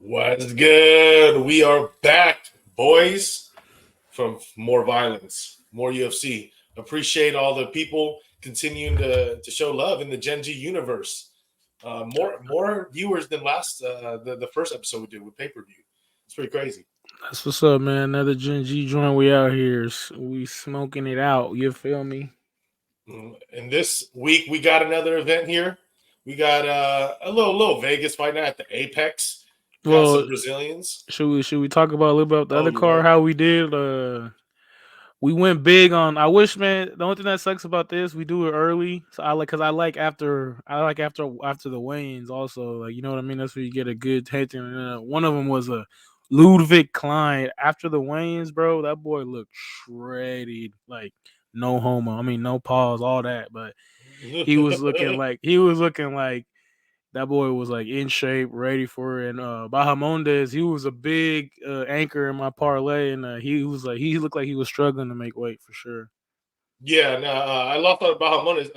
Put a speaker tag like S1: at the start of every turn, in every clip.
S1: What's good? We are back, boys, from more violence, more UFC. Appreciate all the people continuing to show love in the Gen G universe. More viewers than the first episode we did with pay-per-view. It's pretty crazy.
S2: That's what's up, man. Another Gen G joint. We out here. We smoking it out. You feel me?
S1: And this week we got another event here. We got a little Vegas fight night at the Apex. Got
S2: Well,
S1: some Brazilians.
S2: should we talk about a little bit about the other
S1: You're
S2: car?
S1: right.
S2: How we did? We went big on. I wish, man. The only thing that sucks about this, we do it early. So after the weigh-ins. Also, like, you know what I mean. That's where you get a good tension. One of them was a Ludwig Klein. After the weigh-ins, bro, that boy looked shredded. Like, no homo. I mean, no pause, all that. But he was looking like that boy was like in shape, ready for it. And Bahamondes, he was a big anchor in my parlay, and he looked like he was struggling to make weight for sure.
S1: Yeah, no, I lost on Bahamondes.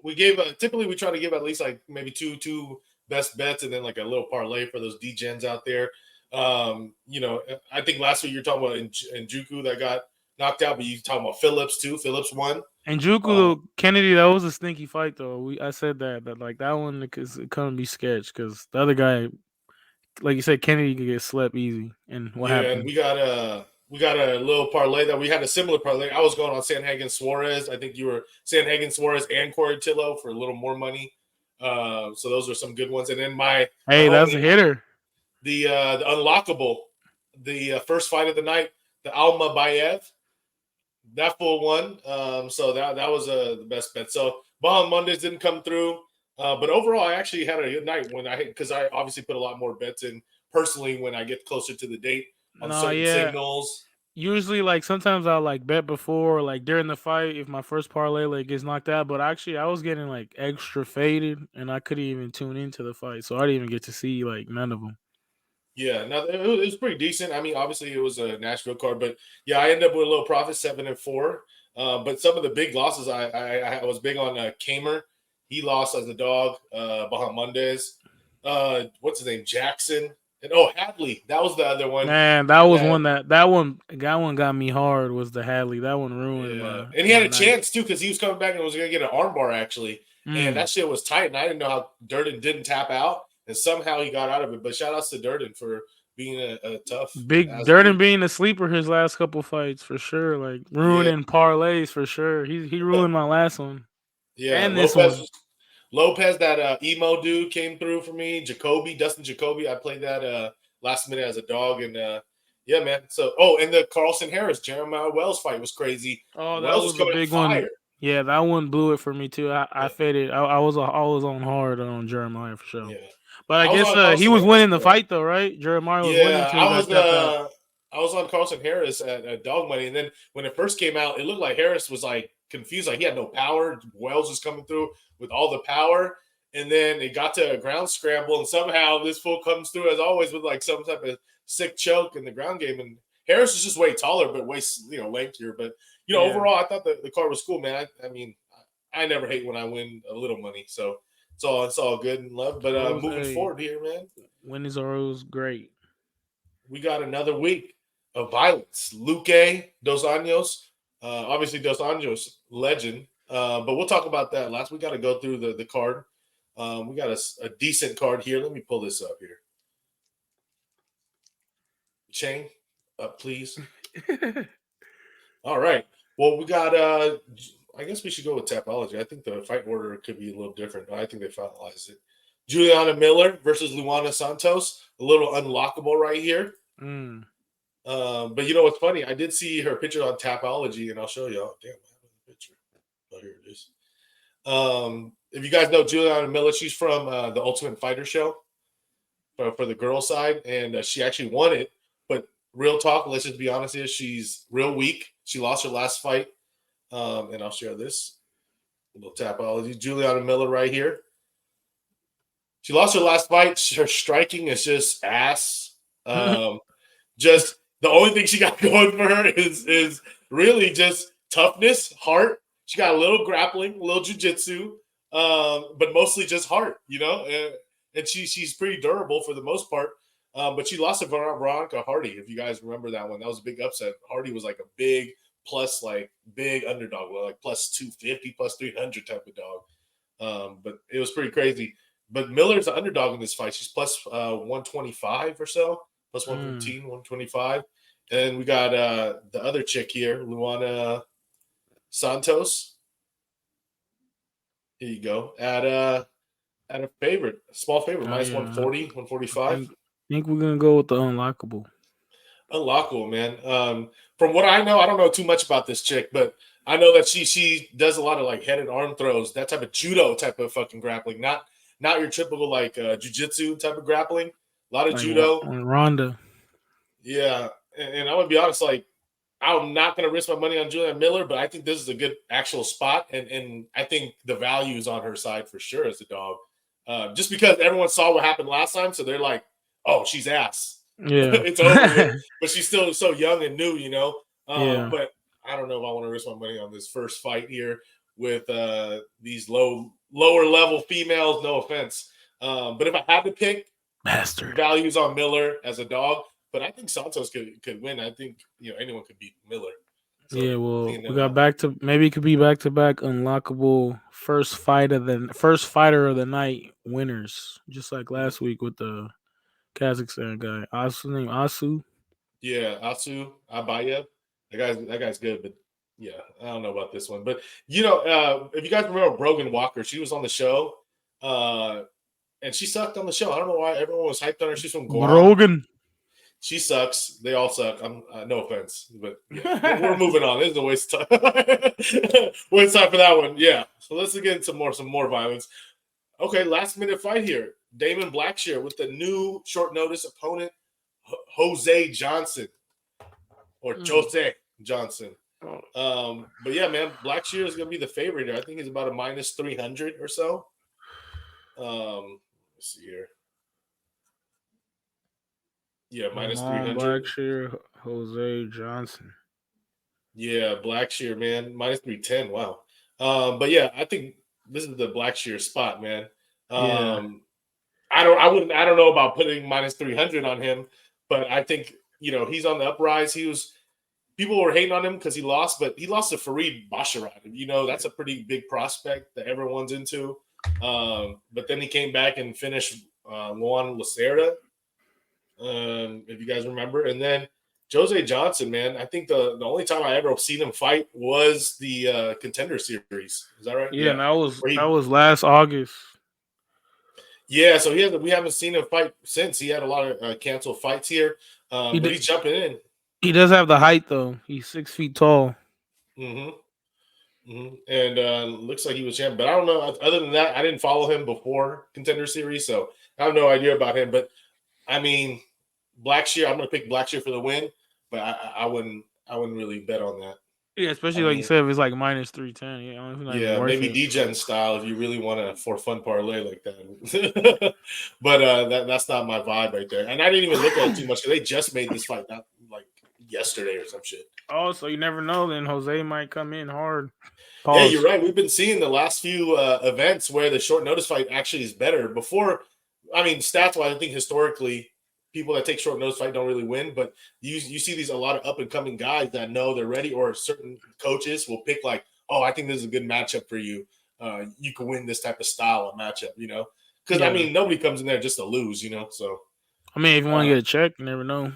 S1: We gave typically we try to give at least like maybe two best bets and then like a little parlay for those degens out there. I think last week you were talking about Njuku that got knocked out, but you talking about Phillips too. Phillips won.
S2: And Juku Kennedy, that was a stinky fight though. I said that like that one because it couldn't be sketch because the other guy, like you said, Kennedy could get slept easy. And what
S1: Yeah, and
S2: happened?
S1: we got a little parlay that we had a similar parlay. I was going on Sanhagen Suarez. I think you were Sanhagen Suarez and Corey Tillo for a little more money. So those are some good ones. And then my
S2: Hey, that's a
S1: homie,
S2: hitter.
S1: the unlockable, the first fight of the night, the Alma Bayev, that full one. So that was the best bet. So Bahan Mondays didn't come through, but overall I actually had a good night because I obviously put a lot more bets in personally when I get closer to the date on
S2: No,
S1: certain
S2: yeah.
S1: signals.
S2: Usually, like sometimes I'll like bet before, like during the fight, if my first parlay like gets knocked out. But actually, I was getting like extra faded, and I couldn't even tune into the fight, so I didn't even get to see like none of them.
S1: Yeah, no, it was pretty decent. I mean, obviously it was a Nashville card, but yeah, I ended up with a little profit, 7-4. But some of the big losses, I was big on Kamer. He lost as a dog. Bahamondes. What's his name? Jackson. And Hadley. That was the other one.
S2: Man, that was
S1: That
S2: one that one got me hard. Was the Hadley that one ruined
S1: Yeah,
S2: my
S1: and he had
S2: my
S1: a
S2: night.
S1: chance too because he was coming back and was going to get an armbar actually, and
S2: Mm.
S1: that shit was tight. And I didn't know how Durden didn't tap out, and somehow he got out of it. But shout outs to Durden for being a tough
S2: Big
S1: ass
S2: Durden
S1: dude.
S2: being a sleeper his last couple fights for sure, like
S1: Yeah,
S2: ruining parlays for sure. He ruined my last one
S1: yeah.
S2: and this one.
S1: Lopez, that emo dude came through for me. Dustin Jacoby. I played that last minute as a dog, and yeah, man. So, and the Carlson Harris Jeremiah Wells fight was crazy.
S2: Oh, that
S1: Wells was
S2: was a
S1: coming in
S2: big one.
S1: fire.
S2: Yeah, that one blew it for me too. I
S1: Yeah,
S2: faded. I was on hard on Jeremiah for sure.
S1: yeah.
S2: But I
S1: I was
S2: guess
S1: on
S2: he
S1: Carlson
S2: was
S1: Harris.
S2: winning the fight though, right? Jeremiah was winning
S1: Yeah,
S2: until he got tapped out.
S1: I was on Carlson Harris at Dog Money, and then when it first came out, it looked like Harris was like confused, like he had no power. Wells was coming through with all the power, and then it got to a ground scramble, and somehow this fool comes through as always with like some type of sick choke in the ground game. And Harris is just way taller, but way lankier. But
S2: Yeah,
S1: overall, I thought the card was cool, man. I mean, I never hate when I win a little money, so it's all good and love. But
S2: always
S1: moving
S2: hey,
S1: forward here, man.
S2: win is always great.
S1: We got another week of violence. Luque, Dos Anjos, obviously Dos Anjos, legend. But we'll talk about that last. We got to go through the card. We got a decent card here. Let me pull this up here. Shane, up, please. All right. Well, we got. I guess we should go with Tapology. I think the fight order could be a little different. I think they finalized it. Juliana Miller versus Luana Santos. A little unlockable right here.
S2: Mm.
S1: But you know what's funny? I did see her picture on Tapology, and I'll show you. Oh, damn, I have the picture. Oh, here it is. If you guys know Juliana Miller, she's from the Ultimate Fighter show for the girl side, and she actually won it. But real talk, let's just be honest here, she's real weak. She lost her last fight, and I'll share this little Tapology. Juliana Miller right here. She lost her last fight. Her striking is just ass. Just the only thing she got going for her is really just toughness, heart. She got a little grappling, a little jujitsu, but mostly just heart, and she's pretty durable for the most part. But she lost to Veronica Hardy. If you guys remember that one, that was a big upset. Hardy was like a big plus, like big underdog, like plus 250, plus 300 type of dog. But it was pretty crazy. But Miller's the underdog in this fight. She's plus 125 or so, plus 115, 125. And we got the other chick here, Luana Santos. Here you go. At a favorite, small favorite, minus 140, 145.
S2: Think we're gonna go with the unlockable.
S1: Unlockable, man. From what I know, I don't know too much about this chick, but I know that she does a lot of like head and arm throws, that type of judo type of fucking grappling, not your typical like jujitsu type of grappling. A lot of
S2: like
S1: judo.
S2: Ronda.
S1: Yeah, and I'm gonna be honest, like I'm not gonna risk my money on Julianne Miller, but I think this is a good actual spot, and I think the value is on her side for sure as a dog. Just because everyone saw what happened last time, so they're like, "Oh, she's ass."
S2: Yeah.
S1: It's over with. But she's still so young and new, you know.
S2: Yeah.
S1: But I don't know if I want to risk my money on this first fight here with these lower level females. No offense, but if I had to pick,
S2: Bastard.
S1: values on Miller as a dog. But I think Santos could win. I think anyone could beat Miller. So,
S2: yeah, well, we got maybe it could be back to back unlockable first fighter of the night winners, just like last week with the Kazakhstan guy. Asu.
S1: Yeah, Asu Abayev. That guy's good, but yeah, I don't know about this one. But if you guys remember Brogan Walker, she was on the show, and she sucked on the show. I don't know why everyone was hyped on her. She's from Guam.
S2: Brogan.
S1: She sucks. They all suck. I'm no offense, but yeah, we're moving on. This is a waste of time. Waste of time for that one. Yeah. So let's get into some more violence. Okay, last minute fight here. Damon Blackshear with the new short notice opponent, Jose Johnson or Jose Johnson. But yeah, man, Blackshear is gonna be the favorite here. I think he's about a minus 300 or so. Let's see here. Yeah, minus 300.
S2: Blackshear, Jose Johnson.
S1: Yeah, Blackshear, man, minus 310. Wow. But yeah, I think this is the Blackshear spot, man. I don't know about putting minus 300 on him, but I think he's on the uprise. People were hating on him because he lost, but he lost to Farid Basharat. That's a pretty big prospect that everyone's into. But then he came back and finished Luan Lacerda. If you guys remember, and then Jose Johnson, man, I think the only time I ever seen him fight was the Contender Series. Is that right?
S2: Yeah, that was last August.
S1: Yeah, so we haven't seen him fight since. He had a lot of canceled fights here, but he's jumping in.
S2: He does have the height though. He's 6 feet tall.
S1: And looks like he was champ. But I don't know. Other than that, I didn't follow him before Contender Series, so I have no idea about him. But I mean, Blackshear, I'm going to pick Blackshear for the win, but I wouldn't really bet on that.
S2: Yeah, especially like you said, if it's like minus 310.
S1: Yeah, maybe DGen style if you really want to for fun parlay like that. But that's not my vibe right there. And I didn't even look at it too much because they just made this fight not like yesterday or some shit.
S2: Oh, so you never know. Then Jose might come in hard.
S1: Pause. Yeah, you're right. We've been seeing the last few events where the short notice fight actually is better. Before, I mean, stats-wise, I think historically people that take short notice fight don't really win, but you see a lot of up and coming guys that know they're ready, or certain coaches will pick like, oh, I think this is a good matchup for you. You can win this type of style of matchup, because I mean, nobody comes in there just to lose, So
S2: I mean, if you want to get a check, you never know.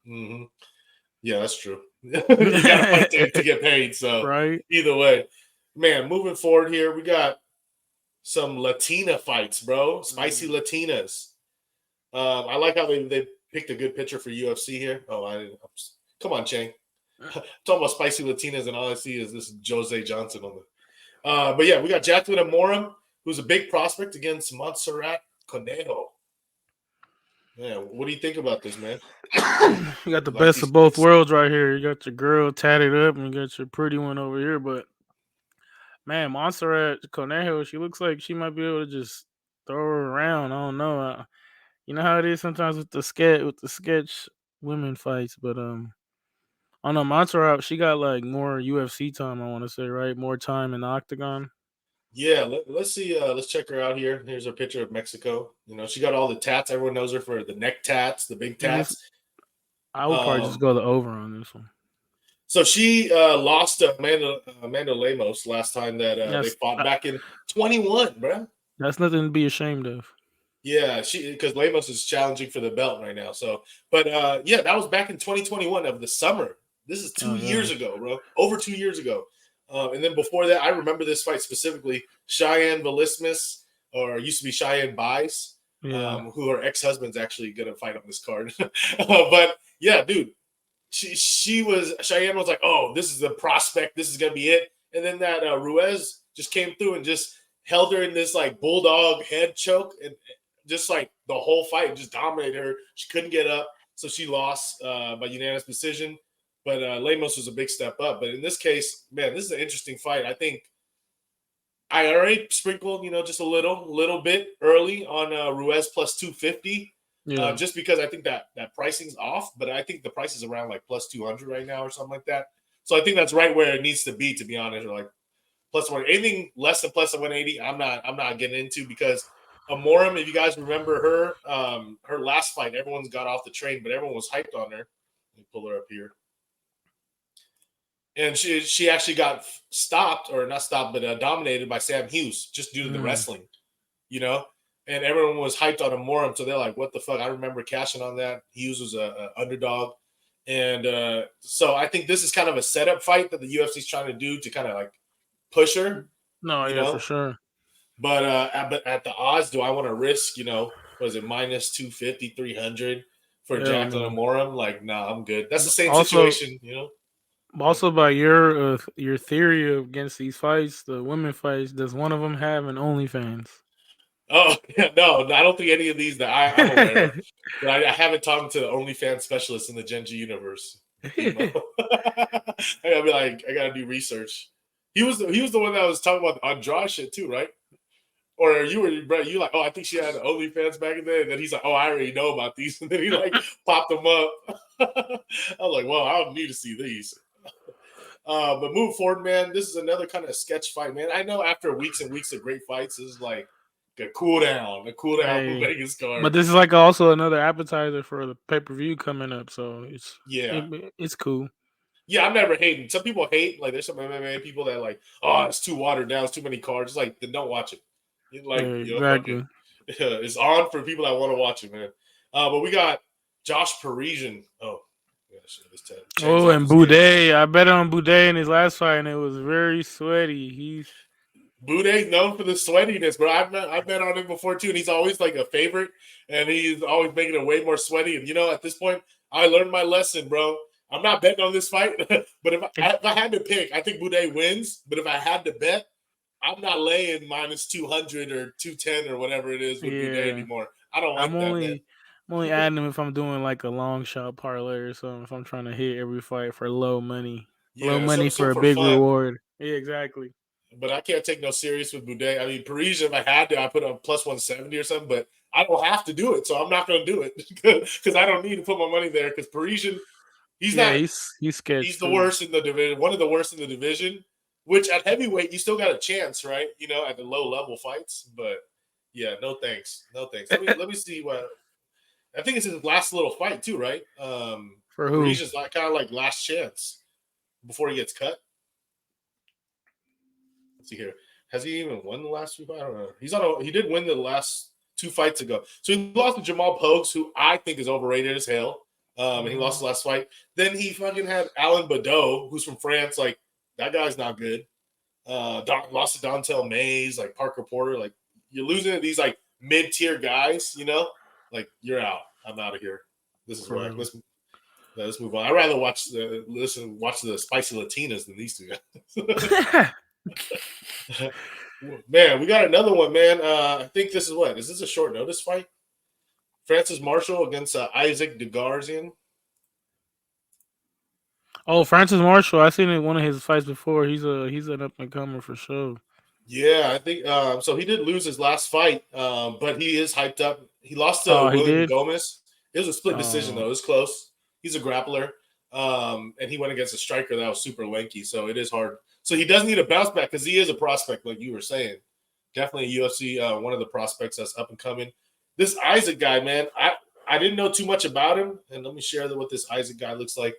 S1: Mm-hmm. Yeah, that's true. You gotta fight to get paid. So
S2: right.
S1: Either way, man. Moving forward here, we got some Latina fights, bro. Spicy Latinas. I like how they picked a good picture for UFC here. Oh, come on, Chang. Talking about spicy Latinas, and all I see is this Jose Johnson on the. But yeah, we got Jacqueline Amorim, who's a big prospect against Montserrat Conejo. Yeah, what do you think about this, man?
S2: You got the best of both worlds right here. You got your girl tatted up, and you got your pretty one over here. But man, Montserrat Conejo, she looks like she might be able to just throw her around. I don't know. You know how it is sometimes with the sketch women fights, but I don't know. Montserrat, she got like more UFC time. I want to say, right? More time in the octagon.
S1: Yeah, let's see. Let's check her out here. Here's a picture of Mexico. She got all the tats. Everyone knows her for the neck tats, the big
S2: And this,
S1: tats.
S2: I would probably just
S1: Um,
S2: go the over on this one.
S1: so she lost to Amanda Lemos last time that they
S2: That's
S1: fought back in 21, bro.
S2: that's nothing to be ashamed of.
S1: Yeah, because Lemos is challenging for the belt right now. So, but yeah, that was back in 2021 of the summer. This is
S2: Oh
S1: 2 years
S2: gosh.
S1: ago, bro. Over 2 years ago. And then before that, I remember this fight specifically. Cheyenne Velismus, or used to be Cheyenne Bice,
S2: Yeah.
S1: who her ex-husband's actually gonna fight on this card. But yeah, dude, Cheyenne was like, oh, this is the prospect. This is gonna be it. And then that Ruiz just came through and just held her in this like bulldog head choke, and just like the whole fight just dominated her. She couldn't get up, so she lost by unanimous decision. But Lemos was a big step up. But in this case, man, this is an interesting fight. I think I already sprinkled, just a little bit early on Ruiz plus 250,
S2: Yeah.
S1: just because I think that pricing's off. But I think the price is around like plus 200 right now or something like that. So I think that's right where it needs to be honest. Or like plus one, anything less than plus 180, I'm not getting into, because Amorim, if you guys remember her last fight, everyone's got off the train, but everyone was hyped on her. Let me pull her up here. And she actually got stopped, or not stopped, but dominated by Sam Hughes just due to the wrestling, And everyone was hyped on Amorim, so they're like, "What the fuck?" I remember cashing on that. Hughes was a underdog, and so I think this is kind of a setup fight that the UFC is trying to do to kind of like push her,
S2: No,
S1: you
S2: yeah, for
S1: know.
S2: sure.
S1: But at the odds, do I want to risk, was it minus 250, 300 for
S2: Hell
S1: Jacqueline
S2: no.
S1: Amorim? Like, nah, I'm good. That's the same
S2: Also,
S1: situation.
S2: by your theory against these fights, the women fights, does one of them have an OnlyFans?
S1: Oh, yeah, no, I don't think any of these that I'm aware of. But I haven't talked to the OnlyFans specialist in the Genji universe. Emo. I gotta be like, I gotta do research. He was the one that was talking about the Andrade shit too, right? Or you were, bro, you like, oh, I think she had OnlyFans back in then. And then he's like, oh, I already know about these. And then he like popped them up. I was like, well, I don't need to see these. But move forward, man. This is another kind of sketch fight, man. I know after weeks and weeks of great fights, this is like a cool down
S2: Hey,
S1: Vegas
S2: but
S1: card.
S2: this is like also another appetizer for the pay-per-view coming up, so
S1: Yeah.
S2: it's cool.
S1: Yeah, I'm never hating. Some people hate, like there's some MMA people that like, oh, it's too watered down, it's too many cards. It's like, then don't watch it. Like,
S2: Hey,
S1: fuck it.
S2: exactly.
S1: It's on for people that want to watch it, man. But we got Josh Parisian. Oh, yeah, shit, this chain's
S2: Oh,
S1: off
S2: and
S1: his ear.
S2: Boudet. I bet on Boudet in his last fight, and it was very sweaty.
S1: Buday's known for the sweatiness, bro. I've bet on him before too, and he's always like a favorite, and he's always making it way more sweaty. And at this point, I learned my lesson, bro. I'm not betting on this fight, but if I had to pick, I think Buday wins. But if I had to bet, I'm not laying minus 200 or 210 or whatever it is with Buday
S2: Yeah,
S1: anymore. I don't
S2: I'm
S1: like that, man.
S2: only I'm only adding them if I'm doing like a long shot parlay or something. If I'm trying to hit every fight for low
S1: Yeah,
S2: money
S1: so
S2: for a
S1: for
S2: big
S1: fun.
S2: reward. Yeah, exactly.
S1: But I can't take no serious with Boudet. I mean, Parisian, if I had to, I put on plus 170 or something, but I don't have to do it, so I'm not going to do it because I don't need to put my money there. Because Parisian, he's
S2: Yeah,
S1: not,
S2: he's sketch
S1: he's the
S2: too.
S1: worst in the division, one of the worst in the division, which at heavyweight, you still got a chance, right? At the low level fights. But yeah, no thanks. No thanks. Let me see what, I think it's his last little fight too, right?
S2: For who?
S1: Parisian's like kind of like last chance before he gets cut. Let's see here. Has he even won the last two fights? I don't know. He did win the last two fights ago. So he lost to Jamal Pogues, who I think is overrated as hell. And he lost the last fight. Then he fucking had Alan Badeau, who's from France. Like, that guy's not good. Lost to Dontel Mays, like Parker Porter. Like, you're losing to these like mid-tier guys, Like, you're out. I'm out of here. This is
S2: For
S1: whack.
S2: real.
S1: Let's move on. I'd rather watch the spicy Latinas than these two guys. Man, we got another one, man. I think this is what? Is this a short notice fight? Francis Marshall against Isaac DeGarzian.
S2: Oh, Francis Marshall. I seen it one of his fights before. He's an up and comer for sure.
S1: Yeah, I think so. He did lose his last fight, but he is hyped up. He lost to
S2: Oh, he
S1: William
S2: did.
S1: Gomez. It was a split decision though.
S2: Oh,
S1: It was close. He's a grappler, and he went against a striker that was super lanky. So it is hard So he does need a bounce back because he is a prospect, like you were saying. Definitely a UFC, one of the prospects that's up and coming. This Isaac guy, man, I didn't know too much about him, and let me share what this Isaac guy looks like.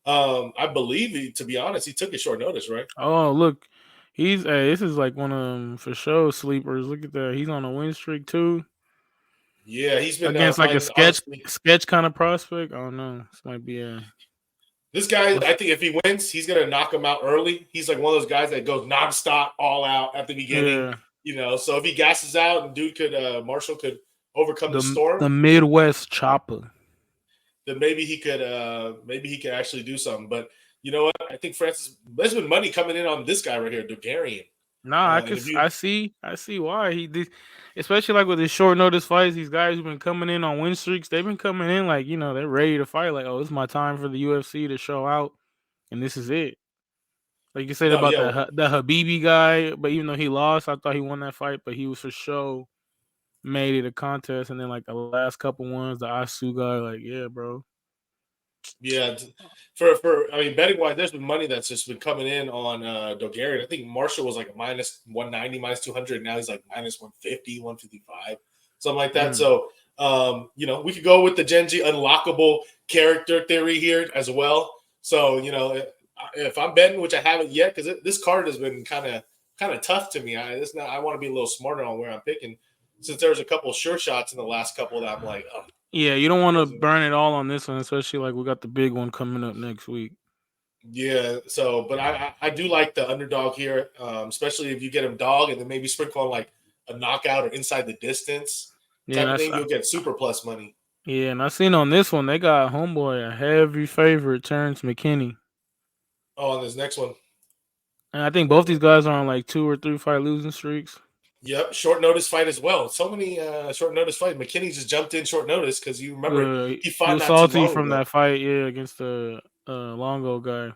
S1: I believe, to be honest, he took a short notice, right?
S2: Oh, look, he's this is like one of them for sure sleepers. Look at that, he's on a win streak too
S1: Yeah, he's been
S2: against like a
S1: fighting, honestly.
S2: sketch kind of prospect. Oh no, this might be a.
S1: This guy, I think if he wins, he's going to knock him out early. He's like one of those guys that goes nonstop, all out at the beginning.
S2: Yeah.
S1: So if he gasses out and Marshall could overcome the storm,
S2: the Midwest chopper.
S1: then maybe he could actually do something. But you know what? I think there's been money coming in on this guy right here, Dogarian.
S2: Nah, I see why he did, especially like with his short notice fights. These guys who've been coming in on win streaks, they've been coming in like they're ready to fight. Like, oh, it's my time for the UFC to show out, and this is it. Like you said
S1: No,
S2: about
S1: yeah.
S2: the Habibi guy, but even though he lost, I thought he won that fight. But he was for sure made it a contest, and then like the last couple ones, the Asu guy, like yeah, bro.
S1: Yeah, I mean, betting wise, there's been money that's just been coming in on Dogarian. I think Marshall was like a minus 190, minus 200. Now he's like minus 150, 155, something like that. So, we could go with the Genji unlockable character theory here as well. So, if I'm betting, which I haven't yet, because this card has been kind of tough to me. I want to be a little smarter on where I'm picking, since there's a couple sure shots in the last couple that I'm like, oh.
S2: Yeah, you don't want to burn it all on this one, especially like we got the big one coming up next week.
S1: Yeah, so but I do like the underdog here, especially if you get him dog and then maybe sprinkle on like a knockout or inside the distance type of thing, you'll get super plus money.
S2: Yeah, and I seen on this one they got homeboy a heavy favorite, Fremd+McKinney.
S1: Oh, on this next one.
S2: And I think both these guys are on like 2 or 3 fight losing streaks.
S1: Yep, short notice fight as well. So many short notice fights. McKinney just jumped in short notice because you remember he fought
S2: was
S1: not
S2: salty
S1: too long
S2: from
S1: ago.
S2: that fight, against the Longo guy.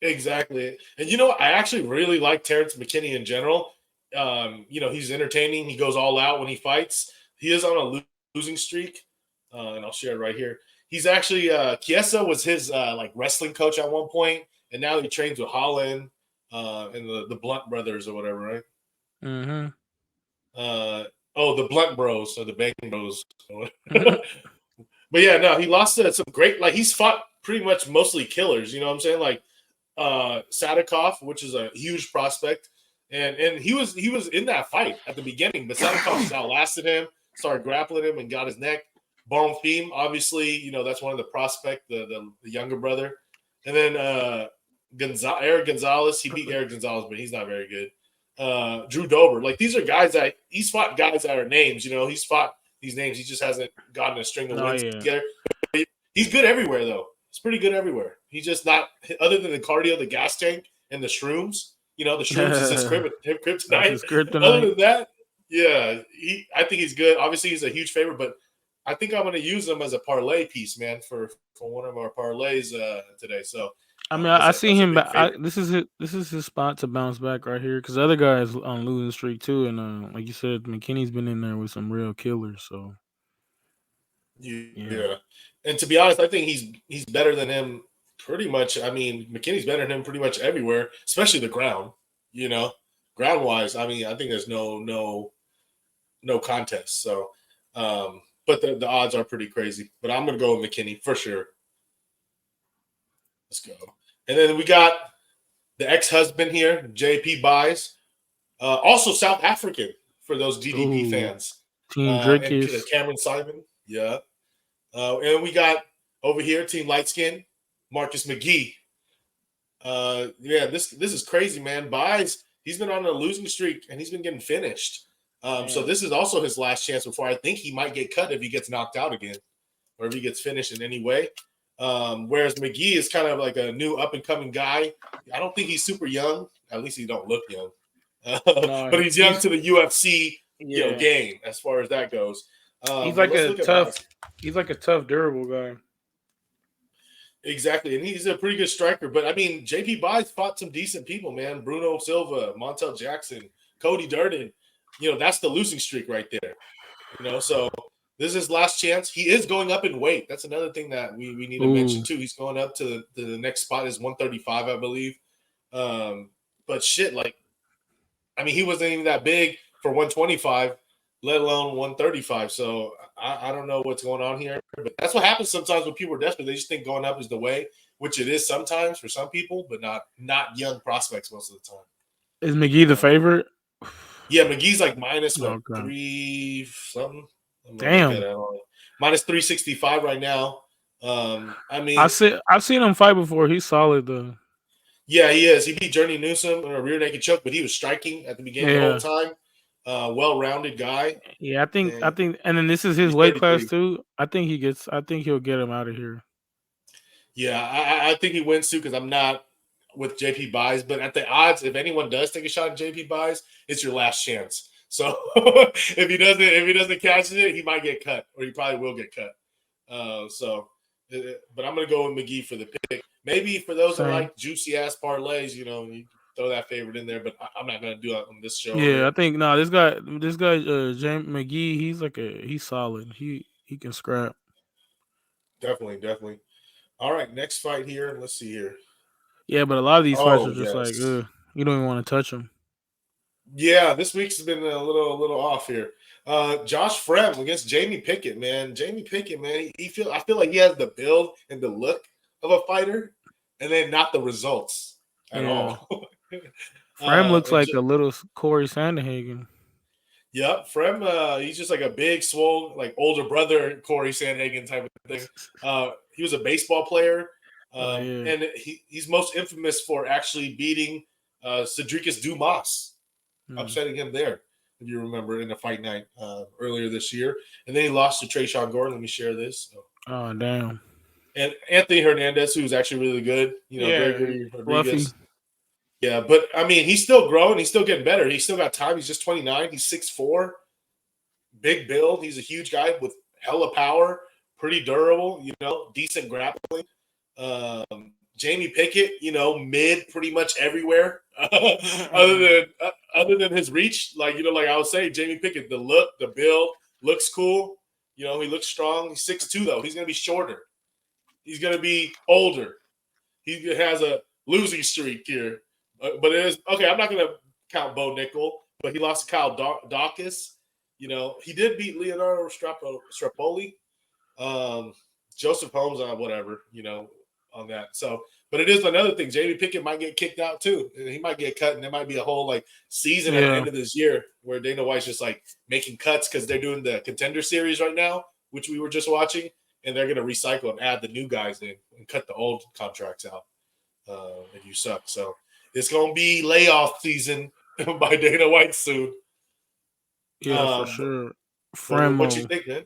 S1: Exactly. And I actually really like Fremd+McKinney in general. He's entertaining. He goes all out when he fights. He is on a losing streak, and I'll share it right here. He's actually Chiesa was his like wrestling coach at one point, and now he trains with Holland and the Blunt brothers or whatever, right?
S2: Mm-hmm.
S1: The Blunt Bros or the Bacon Bros. But yeah, no, he lost to some great. Like he's fought pretty much mostly killers. You know what I'm saying? Like Sadikov, which is a huge prospect, and he was in that fight at the beginning, but Sadikov just outlasted him, started grappling him, and got his neck. Bonfim, obviously, that's one of the prospect, the younger brother, and then Eric Gonzalez. He beat Eric Gonzalez, but he's not very good. Drew Dober, like these are guys that he's fought guys that are names. He's fought these names. He just hasn't gotten a string of wins together. He's good everywhere, though. He's pretty good everywhere. He's just not, other than the cardio, the gas tank, and the shrooms. The shrooms is his kryptonite. Other than that, yeah, I think he's good. Obviously, he's a huge favorite, but I think I'm going to use him as a parlay piece, man, for one of our parlays today. So,
S2: I mean, I see him back. This is his spot to bounce back right here because the other guy is on losing streak too, and like you said, McKinney's been in there with some real killers. So,
S1: yeah. And to be honest, I think he's better than him pretty much. I mean, McKinney's better than him pretty much everywhere, especially the ground. Ground wise, I mean, I think there's no contest. So, but the odds are pretty crazy. But I'm gonna go with McKinney for sure. Let's go. And then we got the ex-husband here, JP Buys, also South African for those DDP fans.
S2: Team
S1: and Cameron Simon, yeah. And we got over here Team Lightskin, Marcus McGee. This is crazy, man. Buys, he's been on a losing streak and he's been getting finished. So this is also his last chance before I think he might get cut if he gets knocked out again or if he gets finished in any way. Whereas McGee is kind of like a new up-and-coming guy. I don't think he's super young. At least he don't look young. But he's young to the UFC game as far as that goes.
S2: He's like a tough, durable guy.
S1: Exactly, and he's a pretty good striker. But, I mean, JP Buys fought some decent people, man. Bruno Silva, Montel Jackson, Cody Durden. That's the losing streak right there. So this is his last chance. He is going up in weight. That's another thing that we need to mention, too. He's going up to the next spot is 135, I believe. But shit, like, I mean, he wasn't even that big for 125, let alone 135. So I don't know what's going on here. But that's what happens sometimes when people are desperate. They just think going up is the way, which it is sometimes for some people, but not young prospects most of the time.
S2: Is McGee the favorite?
S1: Yeah, McGee's like minus what,
S2: Okay.
S1: 3 something? I'm gonna look at
S2: Damn.
S1: it. Minus 365 right now. I mean,
S2: I've seen him fight before. He's solid though.
S1: yeah, he is. He beat Journey Newsom in a rear naked choke, but he was striking at the beginning the whole
S2: Yeah.
S1: time. Well-rounded guy.
S2: Yeah, I think,
S1: And
S2: and then this is his
S1: he's
S2: weight class
S1: 33.
S2: too. I think he'll get him out of here.
S1: Yeah, I think he wins too because I'm not with JP buys, but at the odds, if anyone does take a shot at JP buys, it's your last chance. So if he doesn't catch it, he might get cut, or he probably will get cut. But I'm gonna go with McGee for the pick. Maybe for those that
S2: Same.
S1: like juicy ass parlays, you throw that favorite in there. But I'm not gonna do it on this show.
S2: Yeah, I think this guy, James McGee, he's solid. He can scrap.
S1: Definitely. All right, next fight here. Let's see here.
S2: Yeah, but a lot of these fights
S1: Oh
S2: are just like,
S1: yes.
S2: you don't even want to touch them.
S1: Yeah, this week's been a little off here. Josh Fremd against Jamie Pickett, man. Jamie Pickett, man, I feel like he has the build and the look of a fighter, and then not the results at
S2: Yeah.
S1: all.
S2: Frem looks
S1: and
S2: like a little Corey Sandhagen.
S1: Yep, Fremd, he's just like a big, swole, like older brother Corey Sandhagen type of thing. He was a baseball player,
S2: Oh yeah.
S1: and he's most infamous for actually beating Cedricus Dumas. Upsetting him there, if you remember, in the fight night earlier this year. And then he lost to Trayshawn Gordon. Let me share this.
S2: Oh damn.
S1: And Anthony Hernandez, who's actually really good, Gregory
S2: Fluffy.
S1: Rodriguez. Yeah, but I mean, he's still growing. He's still getting better. He's still got time. He's just 29. He's 6'4", big build. He's a huge guy with hella power, pretty durable, decent grappling. Jamie Pickett, mid pretty much everywhere. other than his reach, like I was saying, Jamie Pickett, the look, the build looks cool. He looks strong. He's 6'2", though. He's gonna be shorter. He's gonna be older. He has a losing streak here, but it is okay. I'm not gonna count Bo Nickel, but he lost to Kyle Dawkins. He did beat Leonardo Strapoli. Joseph Holmes on whatever, on that. So, but it is another thing. Jamie Pickett might get kicked out too. And he might get cut, and there might be a whole like season at the end of this year where Dana White's just like making cuts because they're doing the Contender Series right now, which we were just watching, and they're going to recycle and add the new guys in and cut the old contracts out if you suck. So it's going to be layoff season by Dana White soon.
S2: Yeah, for sure. Frem.
S1: What you think, man?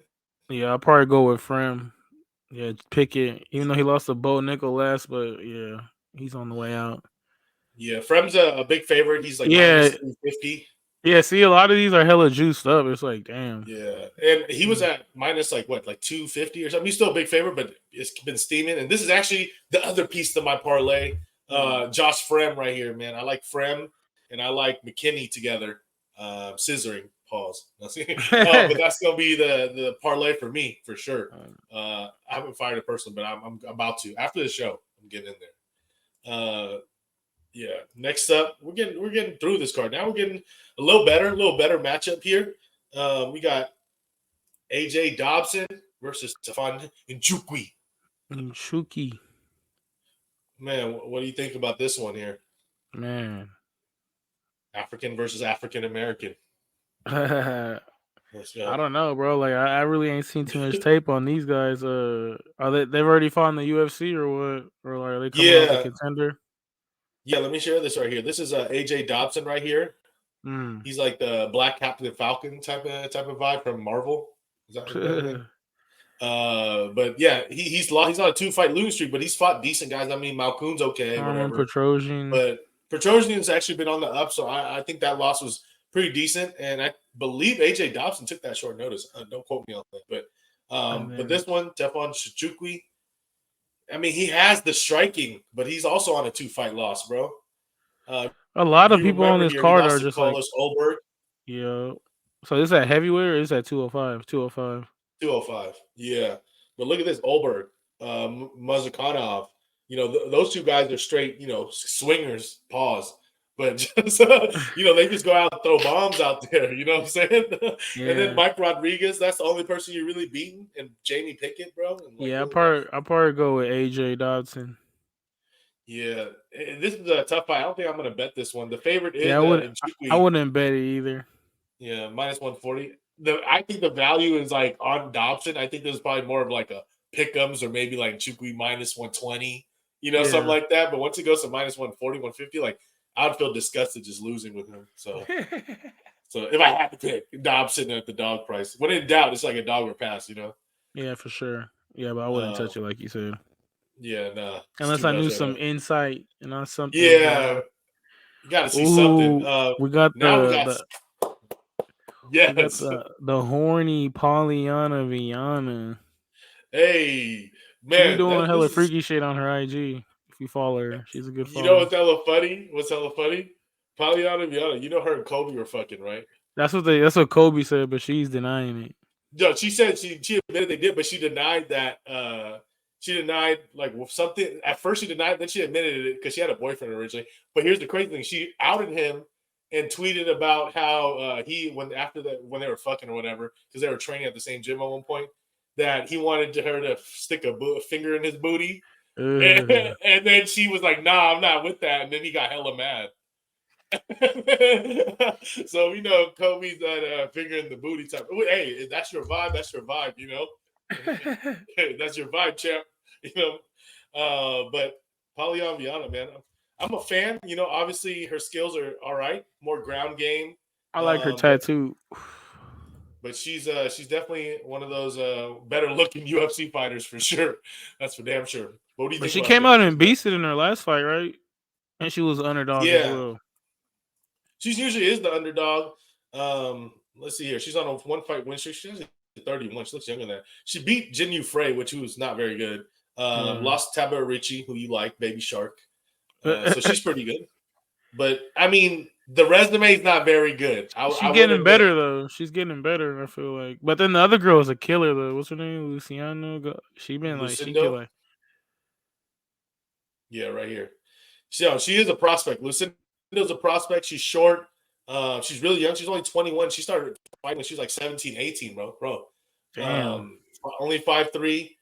S2: Yeah, I'll probably go with Frem. Yeah, Pickett, even though he lost to Bo Nickel last, but yeah, he's on the way out.
S1: Yeah, Fremd's a big favorite. He's like minus 350.
S2: Yeah, see, a lot of these are hella juiced up. It's like, damn.
S1: Yeah, and he was at minus like 250 or something. He's still a big favorite, but it's been steaming. And this is actually the other piece to my parlay. Josh Fremd right here, man. I like Fremd and I like McKinney together. Scissoring, pause. But that's gonna be the parlay for me for sure. I haven't fired a person, but I'm about to after the show. I'm getting in there. Yeah. Next up, we're getting through this card. Now we're getting a little better matchup here. We got AJ Dobson versus Stefan Nchukwi. Man, what do you think about this one here?
S2: Man.
S1: African versus African American.
S2: I don't know, bro. Like I really ain't seen too much tape on these guys. Are they've already fought in the UFC or what? Or like, are they coming off the Contender?
S1: Yeah, let me share this right here. This is AJ Dobson right here. He's like the Black Captain Falcon type of vibe from Marvel. Is that but yeah, he's on a 2-fight losing streak, but he's fought decent guys. I mean, Malkoun's okay, whatever.
S2: Petrosian.
S1: But Petrosian's actually been on the up, so I think that loss was pretty decent. And I believe AJ Dobson took that short notice. Don't quote me on that, but this one, Stefan Nchukwi, I mean, he has the striking, but he's also on a 2-fight loss, bro.
S2: A lot of people on this card are just
S1: Carlos Ulberg.
S2: Yeah. So is that heavyweight or is that 205? 205.
S1: 205. Yeah. But look at this Ulberg, Muzakhanov. those two guys are straight, swingers. Pause. But just they just go out and throw bombs out there. You know what I'm saying? And then
S2: Yeah.
S1: Mike Rodriguez, that's the only person you're really beating, and Jamie Pickett, bro. And
S2: Yeah, I probably go with AJ Dodson.
S1: yeah, this is a tough fight. I don't think I'm going to bet this one. The favorite
S2: Yeah,
S1: is
S2: I
S1: Nchukwi.
S2: wouldn't bet it either.
S1: Yeah, -140. I think the value is like on Dobson. I think there's probably more of like a pick'ems or maybe like Nchukwi -120, something
S2: Yeah.
S1: like that. But once he goes to -140, 150, like I would feel disgusted just losing with him. So if I had to pick Dobson at the dog price, when in doubt, it's like a dog or pass.
S2: Yeah, for sure. Yeah, but I wouldn't
S1: Uh,
S2: touch it like you said.
S1: yeah, nah, it's
S2: Unless
S1: too
S2: I
S1: much
S2: knew
S1: right now.
S2: some insight and something going
S1: Yeah,
S2: on.
S1: you got to see something.
S2: Ooh, we got
S1: Now we got yes.
S2: the horny Pollyanna Viana.
S1: Hey,
S2: She be
S1: man,
S2: doing
S1: this
S2: hella
S1: is
S2: freaky shit on her IG. If you follow her, she's a good
S1: you know
S2: follow.
S1: what's hella funny? What's hella funny? Pollyanna Viana, her and Kobe were fucking, right?
S2: That's what Kobe said, but she's denying it.
S1: No, she said she admitted they did, but she denied that. She denied like something. At first, she denied, then she admitted it because she had a boyfriend originally. But here's the crazy thing: she outed him and tweeted about how when they were fucking or whatever, because they were training at the same gym at one point, that he wanted her to stick a finger in his booty,
S2: Ugh.
S1: and then she was like, "Nah, I'm not with that," and then he got hella mad. So Kobe's that finger in the booty type. Hey, that's your vibe. That's your vibe. That's your vibe, champ. But Pollyanna Viana, man, I'm a fan. Obviously her skills are all right, more ground game.
S2: I like her
S1: But
S2: tattoo.
S1: she's definitely one of those better looking UFC fighters for sure. That's for damn sure. What do you
S2: But
S1: think
S2: she
S1: about
S2: came out
S1: this
S2: and
S1: one?
S2: beasted in her last fight, right? And she was an underdog as
S1: Yeah,
S2: well.
S1: she usually is the underdog. Let's see here. She's on a one fight win streak. She's 31. She looks younger than that. She beat Jinyu Frey, which was not very good.
S2: Yeah.
S1: Lost Tabitha Ricci, who you like, Baby Shark. So she's pretty good. But I mean, the resume is not very good. I
S2: She's
S1: will
S2: getting
S1: admit.
S2: better though. She's getting better. I feel like. But then the other girl is a killer though. What's her name? Luciano. She been like she could
S1: Lucindo.
S2: like.
S1: Yeah, right here. So she is a prospect. Lucinda's a prospect. She's short. She's really young. She's only 21. She started fighting when she was like 17, 18, bro.
S2: Damn.
S1: Only 5'3".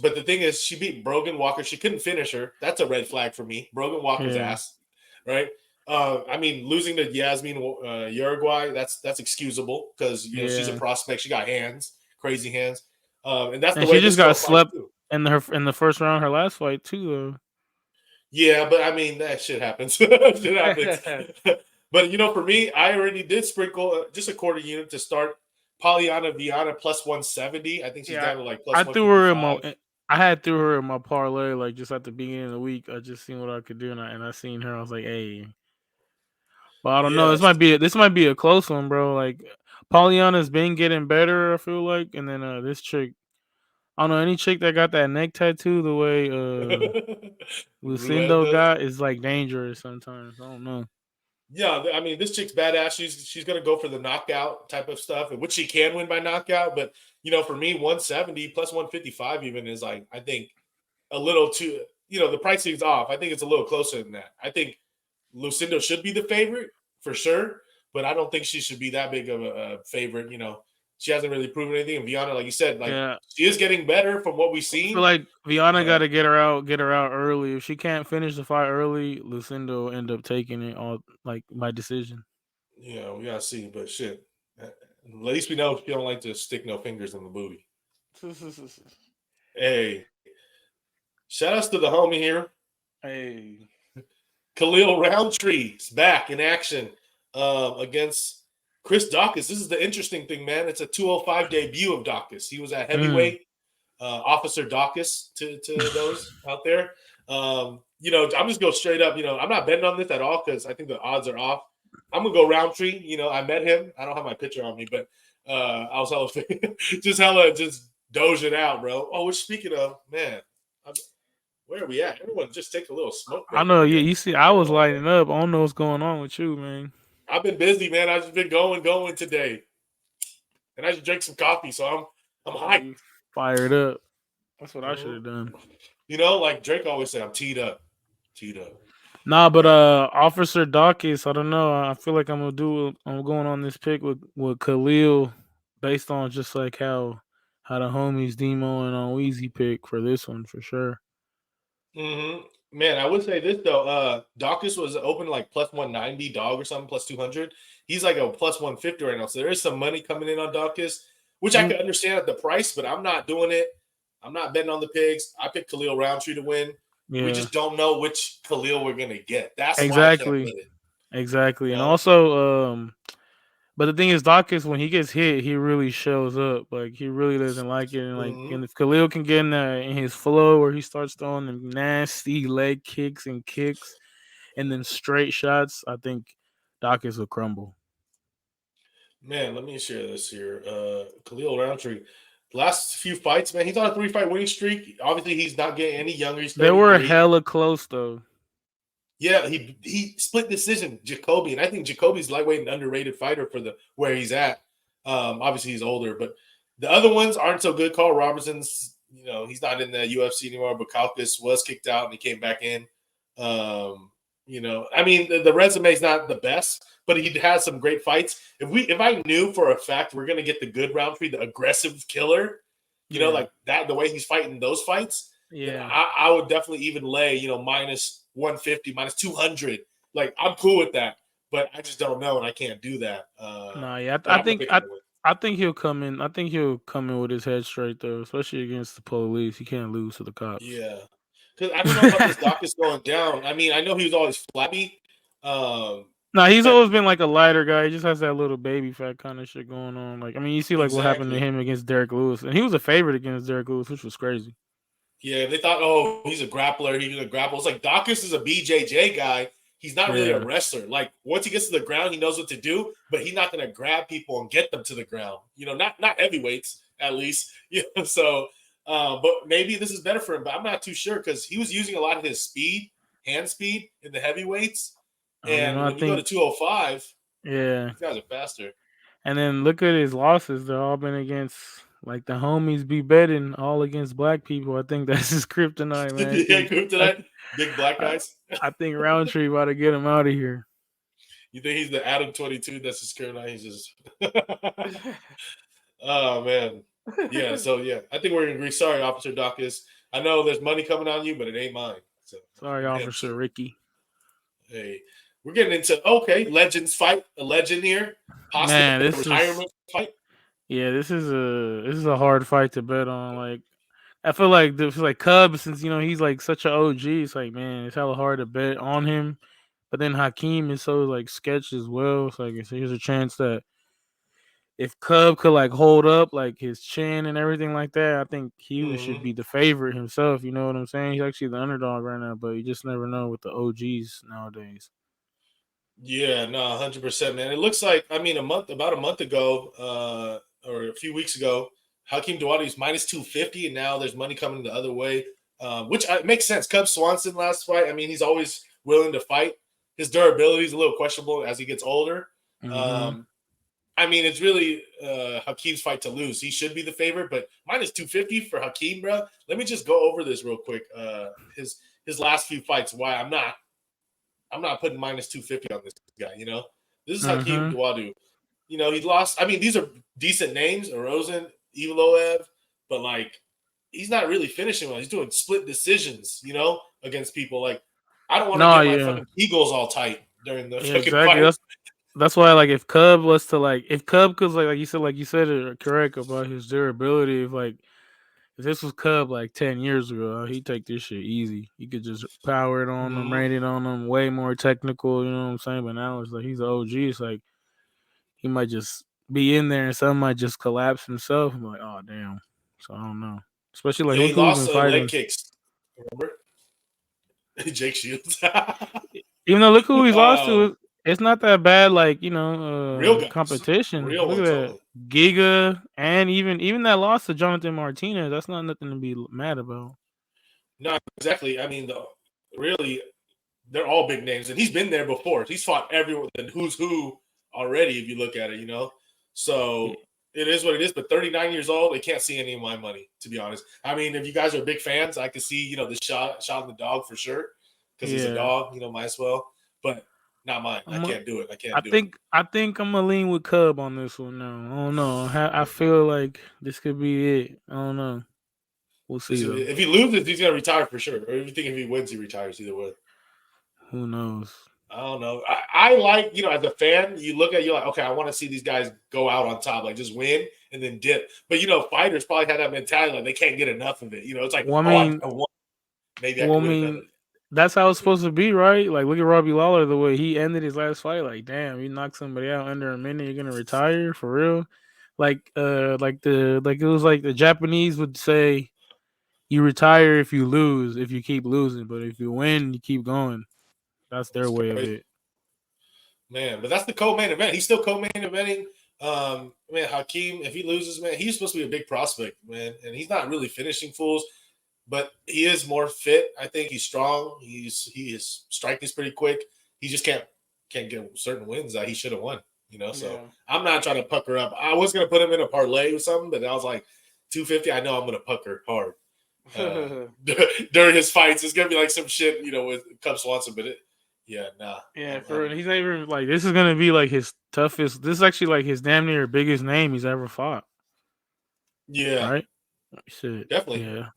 S1: But the thing is, she beat Brogan Walker. She couldn't finish her. That's a red flag for me. Brogan Walker's
S2: Yeah.
S1: ass, right? I mean, losing to Yasmin Uruguay, that's excusable because she's a
S2: Yeah.
S1: prospect. She got hands, crazy hands, and that's the
S2: And she
S1: way
S2: just
S1: this
S2: got
S1: girl fights
S2: slept
S1: too.
S2: in the first round her last fight too
S1: Yeah, but I mean that shit happens. Shit happens.
S2: though.
S1: But for me, I already did sprinkle just a quarter unit to start Pollyanna Viana +170. I think she's
S2: Yeah,
S1: down to like
S2: I
S1: plus
S2: threw her in
S1: 155.
S2: I had threw her in my parlay like just at the beginning of the week. I just seen what I could do and I seen her. I was like, hey, but I don't know.
S1: Yes.
S2: This might be a close one, bro. Like Pollyanna's been getting better. I feel like, and then this chick, I don't know any chick that got that neck tattoo the way
S1: Rued
S2: Lucindo
S1: does.
S2: got is like dangerous sometimes. I don't know.
S1: Yeah, I mean, this chick's badass. She's gonna go for the knockout type of stuff, which she can win by knockout. But for me, 170 plus 155 even is like I think a little too. The pricing's off. I think it's a little closer than that. I think Lucindo should be the favorite for sure, but I don't think she should be that big of a favorite. She hasn't really proven anything. And Viana, like you said, like
S2: Yeah,
S1: she is getting better from what we've
S2: I feel
S1: seen.
S2: like Viana got
S1: But
S2: to get her out early. If she can't finish the fight early, Lucindo will end up taking it all like by decision.
S1: we gotta see. But shit, at least we know she don't like to stick no fingers in the booty. Hey, shout outs to the homie here.
S2: Hey,
S1: Khalil Roundtree is back in action against Chris Dawkins. This is the interesting thing, man. It's a 205 debut of Dawkins. He was at
S2: mm.
S1: heavyweight. Officer Dawkins to those out there. I'm just go straight up. I'm not betting on this at all because I think the odds are off. I'm gonna go Roundtree. I met him. I don't have my picture on me, but I was hella just dozing out, bro. Oh, we're speaking of man. Where are we at? Everyone just take a little smoke
S2: I
S1: break
S2: know.
S1: over
S2: Yeah,
S1: here.
S2: you see, I was lighting up. I don't know what's going on with you, man.
S1: I've been busy, man. I've just been going today, and I just drank some coffee, so I'm hyped.
S2: You fired up. That's what I should
S1: Mhm.
S2: have done.
S1: You know, like Drake always say, I'm teed up. Teed up.
S2: Nah, but Officer Dawkins, I don't know. I feel like I'm going on this pick with Khalil based on just like how the homies Demo and on Weezy pick for this one for sure.
S1: Man, I would say this though. Dawkins was open like plus 190 dog or something, plus 200. He's like a plus 150 right now. So there is some money coming in on Dawkins, which I
S2: Mm,
S1: can understand at the price, but I'm not doing it. I'm not betting on the pigs. I picked Khalil Roundtree to win. We
S2: yeah,
S1: just don't know which Khalil we're gonna get. That's why I can't
S2: exactly,
S1: put it.
S2: exactly,
S1: You
S2: and
S1: know?
S2: also but the thing is, Dawkins when he gets hit, he really shows up. Like he really doesn't like it,
S1: Hmm.
S2: and if Khalil can get in his flow where he starts throwing them nasty leg kicks and kicks and then straight shots, I think Dawkins will crumble.
S1: Man, let me share this here. Khalil Roundtree. Last few fights, man, he's on a 3-fight winning streak. Obviously, he's not getting any younger. He's
S2: They were
S1: 33.
S2: hella close though.
S1: Yeah, he split decision Jacoby, and I think Jacoby's lightweight and underrated fighter for the where he's at. Obviously he's older, but the other ones aren't so good. Carl Robertson's, he's not in the UFC anymore, but Kalkus was kicked out and he came back in. I mean the resume is not the best, but he has some great fights. If I knew for a fact we're gonna get the good Roundtree, the aggressive killer,
S2: Yeah,
S1: like that, the way he's fighting those fights, then
S2: yeah.
S1: I would definitely even lay, minus 150, minus 200. Like, I'm cool with that, but I just don't know, and I can't do that.
S2: Nah, yeah.
S1: But I'm going to pick him to win.
S2: I think he'll come in. I think he'll come in with his head straight though, especially against the police. He can't lose to the cops.
S1: Yeah. Because I don't know about this Dawkins going down. I mean, I know he was always flabby,
S2: Nah, he's
S1: but
S2: always been like a lighter guy. He just has that little baby fat kind of shit going on. Like, I mean, you see like what happened to
S1: exactly.
S2: him against Derek Lewis, and he was a favorite against Derek Lewis, which was crazy.
S1: Yeah, they thought, oh, he's a grappler. He's going to grapple. It's like Dawkins is a BJJ guy. He's not really a
S2: Yeah,
S1: wrestler. Like, once he gets to the ground, he knows what to do, but he's not going to grab people and get them to the ground. Not heavyweights, at least. So, but maybe this is better for him, but I'm not too sure because he was using a lot of his speed, hand speed in the heavyweights.
S2: I don't know.
S1: And
S2: I
S1: when you go to
S2: think
S1: 205,
S2: yeah,
S1: these guys are faster.
S2: and then look at his losses. They're all been against like the homies be betting all against black people. I think that's his kryptonite, man.
S1: Yeah, group tonight, big black
S2: I,
S1: guys.
S2: I think Roundtree about to get him out of here.
S1: You think he's the Adam 22? That's his current. He's just. Oh man, yeah. So yeah, I think we're in agree. Sorry, Officer Dawkins. I know there's money coming on you, but it ain't mine. So
S2: Sorry,
S1: you damn
S2: Officer
S1: sure.
S2: Ricky.
S1: Hey, we're getting into legends fight. A legend here, possibly
S2: Man,
S1: a
S2: this is
S1: retirement fight.
S2: yeah, this is a hard fight to bet on. Like I feel like Cub, since he's like such an OG. It's like man, it's hella hard to bet on him. But then Hakeem is so like sketch as well. It's like here's a chance that if Cub could like hold up like his chin and everything like that, I think should
S1: Hmm.
S2: be the favorite himself. You know what I'm saying? He's actually the underdog right now, but you just never know with the OGs nowadays.
S1: Yeah, no, 100%, man. It looks like about a month ago, or a few weeks ago, Hakeem Dawadi's minus 250, and now there's money coming the other way, which makes sense. Cub Swanson last fight. I mean, he's always willing to fight. His durability is a little questionable as he gets older.
S2: Mm-hmm.
S1: Um, I mean, it's really Hakeem's fight to lose. He should be the favorite, but minus 250 for Hakeem, bro. Let me just go over this real quick. His last few fights. Why I'm not putting minus 250 on this guy. This is Hakeem
S2: Mm-hmm.
S1: Dawadu. He lost. I mean, these are decent names, Rosen, Evloev, but like he's not really finishing well. He's doing split decisions, against people. Like I don't want to
S2: No,
S1: get my
S2: yeah.
S1: fucking Eagles all tight during the
S2: Yeah,
S1: fucking
S2: exactly.
S1: fight.
S2: That's why like if Cub was to if Cub cause like you said it correct about his durability, if this was Cub like 10 years ago, he'd take this shit easy. He could just power it on them,
S1: Mhm.
S2: rain it on them, way more technical, you know what I'm saying? But now it's like he's an OG, it's like he might just be in there and something might just collapse himself. I'm like, oh damn. So I don't know. Especially like
S1: Yeah, he
S2: look who we've
S1: lost
S2: been
S1: leg
S2: fighting.
S1: kicks. Remember Jake Shields?
S2: Even though look who he's lost
S1: um,
S2: to, it's not that bad. Like
S1: real guys,
S2: competition.
S1: real
S2: Look at
S1: ones
S2: that,
S1: only.
S2: Giga, and even that loss to Jonathan Martinez. That's not nothing to be mad about.
S1: No, exactly. I mean, really, they're all big names, and he's been there before. He's fought everyone, the who's who already. If you look at it,
S2: Yeah,
S1: So It is what it is, but 39 years old, they can't see any of my money, to be honest. I mean, if you guys are big fans, I could see, the shot in the dog for sure because he's a
S2: Yeah,
S1: dog, might as well. But not mine. I
S2: I'm a,
S1: can't do it. I
S2: I
S1: can't do it.
S2: think I'm gonna lean with Cub on this one now. I don't know. I feel like this could be it. I don't know. We'll see though.
S1: If he loses, he's going to retire for sure. Or if you think if he wins, he retires either way.
S2: Who knows?
S1: I don't know. I like, as a fan, you're like, okay, I want to see these guys go out on top, like just win and then dip. But, fighters probably have that mentality, like they can't get enough of it. It's like,
S2: Well,
S1: I won. Maybe I
S2: well, I
S1: can win another.
S2: mean, that's how it's supposed to be, right? Like, look at Robbie Lawler, the way he ended his last fight. Like, damn, you knocked somebody out under a minute, you're gonna retire for real? Like it was like the Japanese would say, you retire if you lose, if you keep losing, but if you win, you keep going. That's their way of it.
S1: Man, but that's the co-main event. He's still co-main eventing. Man, Hakeem, if he loses, man, he's supposed to be a big prospect, man, and he's not really finishing fools, but he is more fit. I think he's strong. His striking is pretty quick. He just can't get certain wins that he should have won. So
S2: Yeah.
S1: I'm not trying to pucker up. I was gonna put him in a parlay or something, but I was like 250. I know I'm gonna pucker hard during his fights. It's gonna be like some shit, with Cub Swanson, but nah.
S2: Yeah, he's not even like, this is gonna be like his toughest. This is actually like his damn near biggest name he's ever fought.
S1: Yeah,
S2: right. Shit.
S1: definitely.
S2: Yeah.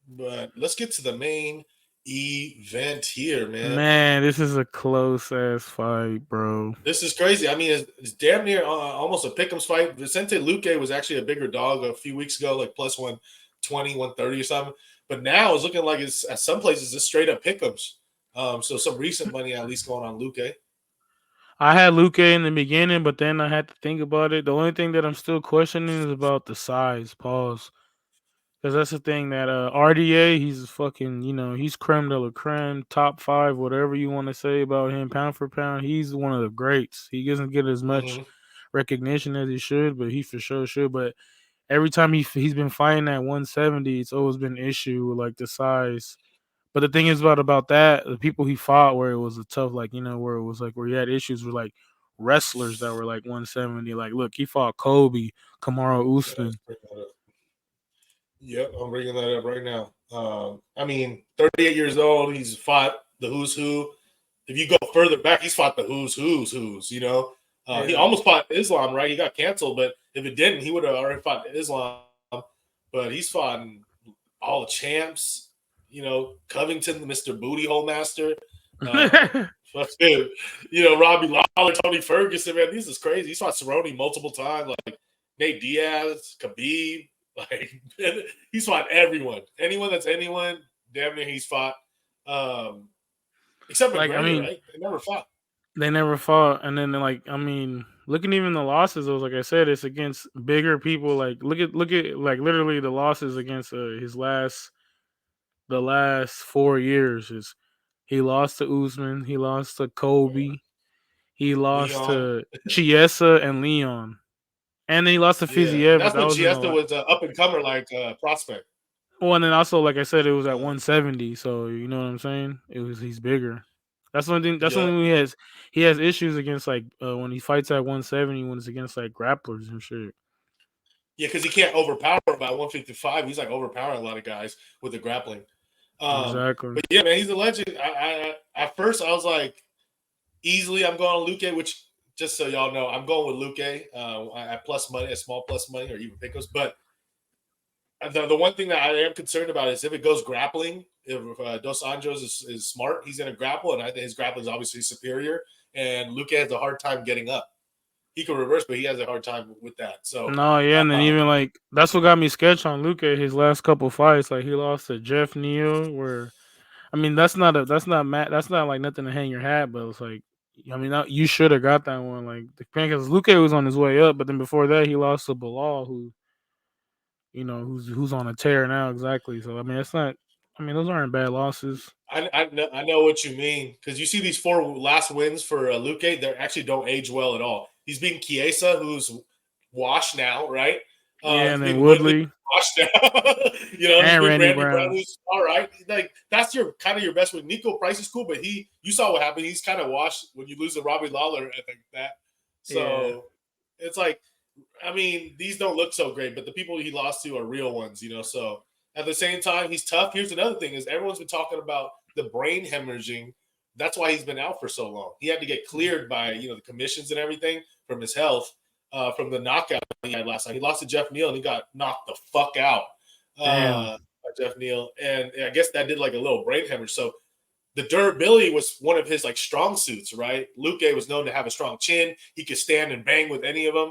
S1: But let's get to the main event here, man.
S2: Man, this is a close ass fight, bro.
S1: This is crazy. I mean, it's damn near almost a pick'em's fight. Vicente Luque was actually a bigger dog a few weeks ago, like plus 120, 130 or something. But now it's looking like it's at some places it's straight up pick'em's. So some recent money at least going on Luque.
S2: I had Luque in the beginning, but then I had to think about it. The only thing that I'm still questioning is about the size. Pause. Because that's the thing that RDA, he's fucking, he's creme de la creme, top 5, whatever you want to say about him, pound for pound. He's one of the greats. He doesn't get as much recognition as he should, but he for sure should. But every time he's been fighting at 170, it's always been an issue with like the size. But the thing is about that, the people he fought where it was a tough, like, where it was like where he had issues with like wrestlers that were like 170. Like, look, he fought Kobe, Kamaru Usman.
S1: Yep, I'm bringing that up right now. I mean, 38 years old. He's fought the who's who. If you go further back, he's fought the who's. He almost fought Islam, right? He got canceled, but if it didn't, he would have already fought Islam. But he's fought all the champs. Covington, Mr. Booty Hole Master. Robbie Lawler, Tony Ferguson, man, this is crazy. He's fought Cerrone multiple times, like Nate Diaz, Khabib. Like, he's fought everyone. Anyone that's anyone, damn near he's fought. Except McGregor, right? They never fought.
S2: They never fought. And then, looking even the losses, it was like I said, it's against bigger people. Like, look at like literally the losses against the last 4 years is he lost to Usman, he lost to Kobe, he lost to Chiesa and Leon. And then he lost to Fiziev.
S1: That's when Chiesa was an up-and-comer, like prospect.
S2: Well, and then also, like I said, it was at 170. So, you know what I'm saying? He's bigger. That's one thing. That's only when he has issues against, like, when he fights at 170, when it's against, like, grapplers and shit.
S1: Yeah, because he can't overpower by 155. He's, like, overpowering a lot of guys with the grappling.
S2: Exactly.
S1: But, yeah, man, he's a legend. At first, I was like, easily I'm going on Luque, which – just so y'all know, I'm going with Luque at plus money, at small plus money, or even pickles. But the one thing that I am concerned about is if it goes grappling, if Dos Anjos is smart, he's going to grapple, and I think his grappling is obviously superior. And Luque has a hard time getting up. He can reverse, but he has a hard time with that. So
S2: no, yeah, and then even like that's what got me sketched on Luque. His last couple fights, like he lost to Jeff Neal, where I mean that's not like nothing to hang your hat, but it's like. I mean, you should have got that one. Like, because Luque was on his way up, but then before that, he lost to Bilal, who, who's on a tear now. Exactly. So, I mean, it's not. I mean, those aren't bad losses.
S1: I know what you mean, because you see these 4 last wins for Luque, they actually don't age well at all. He's beating Chiesa, who's washed now, right?
S2: And then Woodley.
S1: Washed now.
S2: And Randy Brown.
S1: Who's all right. Like, that's your best win. Nico Price is cool, but you saw what happened. He's kind of washed when you lose to Robbie Lawler and like that. So it's like I mean, these don't look so great, but the people he lost to are real ones, you know. So at the same time, he's tough. Here's another thing: is everyone's been talking about the brain hemorrhaging. That's why he's been out for so long. He had to get cleared by the commissions and everything from his health, from the knockout he had last night. He lost to Jeff Neal and he got knocked the fuck out
S2: Damn.
S1: by Jeff Neal, and I guess that did like a little brain hemorrhage. So the durability was one of his like strong suits, right? Luque was known to have a strong chin. He could stand and bang with any of them.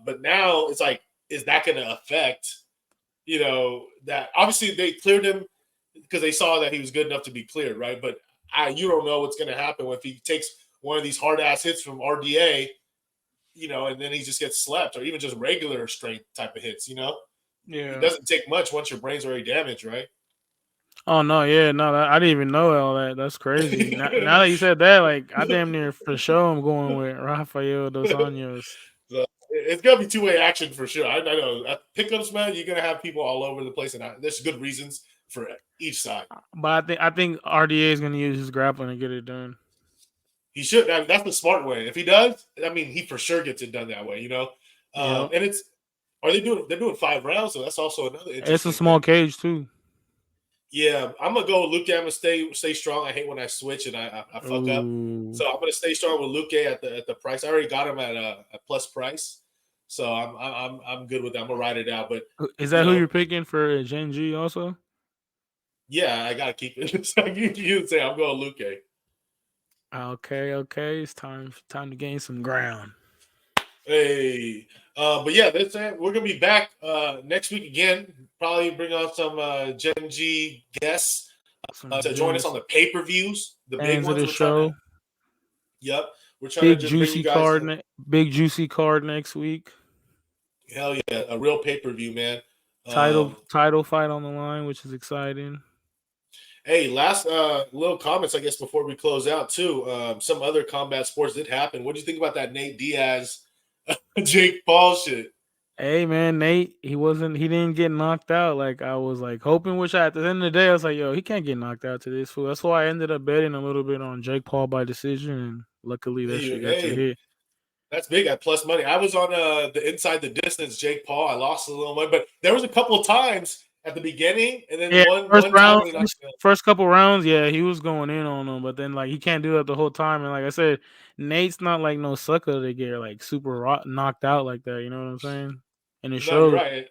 S1: But now it's like, is that going to affect, that obviously they cleared him because they saw that he was good enough to be cleared, right? But you don't know what's going to happen if he takes one of these hard ass hits from RDA, and then he just gets slept, or even just regular strength type of hits,
S2: Yeah.
S1: It doesn't take much once your brain's already damaged, right?
S2: Oh no, yeah, no, I didn't even know all that. That's crazy. Now that you said that, like, I damn near for sure I'm going with Rafael dos Anjos.
S1: So it's gonna be two-way action for sure. I know at pickups, man, you're gonna have people all over the place, and there's good reasons for each side.
S2: But I think RDA is gonna use his grappling to get it done.
S1: He should. I mean, that's the smart way. If he does, I mean, he for sure gets it done that way.
S2: Yep.
S1: And they're doing 5 rounds, so that's also another
S2: It's a
S1: interesting
S2: small
S1: thing.
S2: cage too.
S1: Yeah, I'm gonna go with Luque. I'm gonna stay strong. I hate when I switch and I fuck up.
S2: Ooh.
S1: So I'm gonna stay strong with Luque at the price. I already got him at a plus price, so I'm good with that. I'm gonna ride it out. But
S2: Is
S1: you
S2: that who
S1: know,
S2: you're picking for Gen G also?
S1: yeah, I gotta keep it. So you say I'm going Luque.
S2: Okay. It's time to gain some ground.
S1: Hey, but yeah, that's it. We're gonna be back next week again. Probably bring on some Gen G guests
S2: Some
S1: to join us on
S2: Gens
S1: the pay per views, the big
S2: fans of
S1: ones.
S2: the
S1: We're trying to.
S2: show.
S1: Yep, we're trying to
S2: Big
S1: just bring you
S2: juicy
S1: guys.
S2: card, big juicy card next week.
S1: Hell yeah, a real pay per view, man.
S2: Title
S1: Um,
S2: title fight on the line, which is exciting.
S1: hey, last little comments, I guess, before we close out too. Some other combat sports did happen. What do you think about that Nate Diaz, Jake Paul shit?
S2: Hey man, Nate, he didn't get knocked out like I was like hoping. Which at the end of the day, I was like, yo, he can't get knocked out to this fool. That's why I ended up betting a little bit on Jake Paul by decision, and luckily that
S1: Hey,
S2: shit got to
S1: hey,
S2: hit.
S1: that's big at plus money. I was on the inside the distance, Jake Paul. I lost a little money, but there was a couple of times at the beginning, and then
S2: Yeah,
S1: one
S2: first
S1: time
S2: round,
S1: when he knocked me out.
S2: first couple rounds, yeah, he was going in on him, but then like he can't do that the whole time. And like I said, Nate's not like no sucker to get like super knocked out like that. You know what I'm saying? And it
S1: No, you're
S2: showed.
S1: right.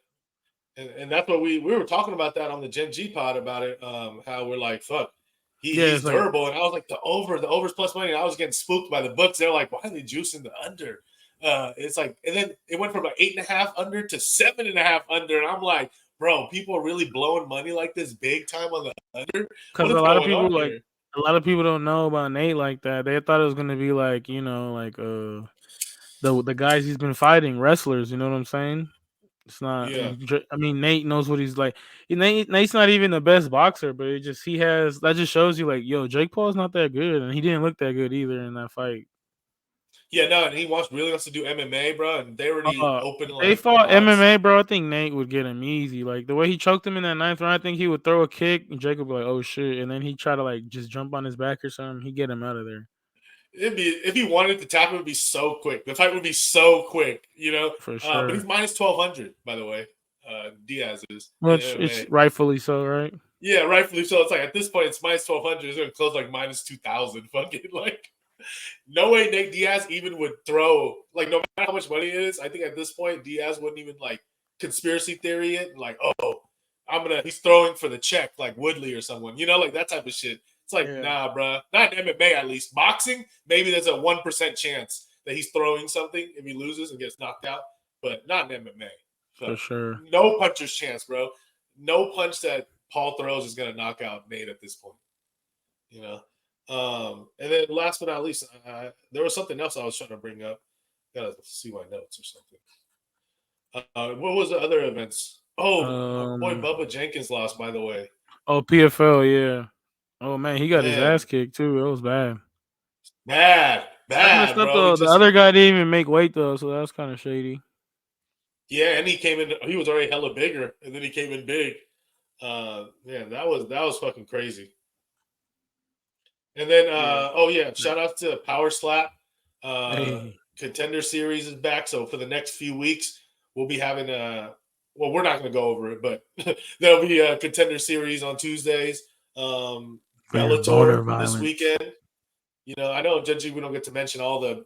S1: And that's what we were talking about that on the Gen G pod about it. How we're like, fuck,
S2: Yeah,
S1: he's
S2: it's like
S1: durable, and I was like, the overs plus money. And I was getting spooked by the books. They're like, why are they juicing the under? It's like, and then it went from like 8.5 under to 7.5 under, and I'm like, bro, people are really blowing money like this big time on the under. What
S2: because
S1: is going on here?
S2: a lot of people don't know about Nate like that. They thought it was gonna be like like the guys he's been fighting wrestlers. You know what I'm saying? It's not.
S1: Yeah.
S2: I mean, Nate knows what he's like. Nate's not even the best boxer, but he has that just shows you like, yo, Jake Paul's not that good, and he didn't look that good either in that fight.
S1: Yeah, no, and he really wants to do MMA, bro, and they already open
S2: If they
S1: like
S2: fought
S1: odds.
S2: MMA, bro, I think Nate would get him easy. Like the way he choked him in that ninth round, I think he would throw a kick, and Jake would be like, "Oh shit!" And then he try to like just jump on his back or something. He get him out of there
S1: It'd be if he wanted to tap, it would be so quick. The fight would be so quick,
S2: for
S1: But he's
S2: sure.
S1: minus 1,200, by the way. Diaz is in
S2: Which it's
S1: MMA.
S2: rightfully so, right?
S1: Yeah, rightfully so. It's like at this point, it's minus 1,200. It's gonna close like minus 2,000. Fucking like, no way Nate Diaz even would throw like no matter how much money it is. I think at this point, Diaz wouldn't even like conspiracy theory it. Like, oh, he's throwing for the check like Woodley or someone, like that type of shit. It's like,
S2: Yeah,
S1: nah, bro. Not in MMA at least. Boxing, maybe there's a 1% chance that he's throwing something if he loses and gets knocked out, but not in MMA.
S2: for
S1: But
S2: sure.
S1: no puncher's chance, bro. No punch that Paul throws is gonna knock out Nate at this point. You know. And then last but not least, there was something else I was trying to bring up. Gotta see my notes or something. What was the other events? Oh, my boy
S2: Um.
S1: Bubba Jenkins lost, by the way.
S2: Oh, PFL, yeah. Oh man, he got his ass
S1: Man,
S2: kicked too. It was bad.
S1: bad,
S2: That's messed
S1: bad,
S2: up
S1: bro. He
S2: though. The
S1: just
S2: other guy didn't even make weight though, so that's kind of shady.
S1: and he came in. He was already hella bigger, and then he came in big. Man, that was fucking crazy. And then,
S2: Yeah.
S1: oh yeah, shout out to Power Slap,
S2: Hey.
S1: Contender Series is back. So for the next few weeks, we'll be having well, we're not going to go over it, but there'll be a Contender Series on Tuesdays.
S2: Boner
S1: Bellator this
S2: violence.
S1: weekend. You know, I know, Judgy, we don't get to mention all the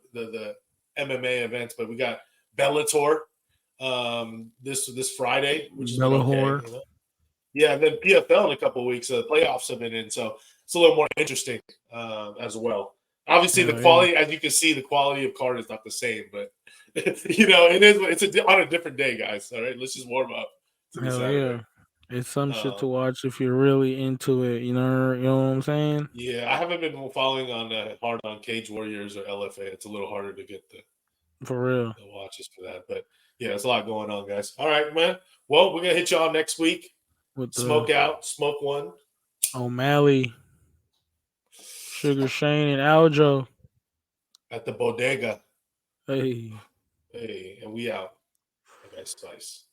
S1: MMA events, but we got Bellator this Friday, which has been okay.
S2: Bellahor.
S1: You know? Yeah, and then PFL in a couple of weeks. The playoffs have been in, so it's a little more interesting as well. Obviously, the quality, as you can see, the quality of card is not the same, but you know, it's on a different day, guys. All right, let's just warm up to the
S2: Hell
S1: Saturday.
S2: yeah. It's some shit to watch if you're really into it, you know what I'm saying?
S1: Yeah, I haven't been following hard on Cage Warriors or LFA. It's a little harder to get
S2: For real.
S1: the watches for that, but yeah, there's a lot going on, guys. All right, man. Well, we're gonna hit you on next week.
S2: With
S1: Smoke
S2: the
S1: out, smoke one.
S2: O'Malley, Sugar Shane, and Aljo.
S1: At the bodega.
S2: Hey.
S1: Hey, and we out. Okay, Spice.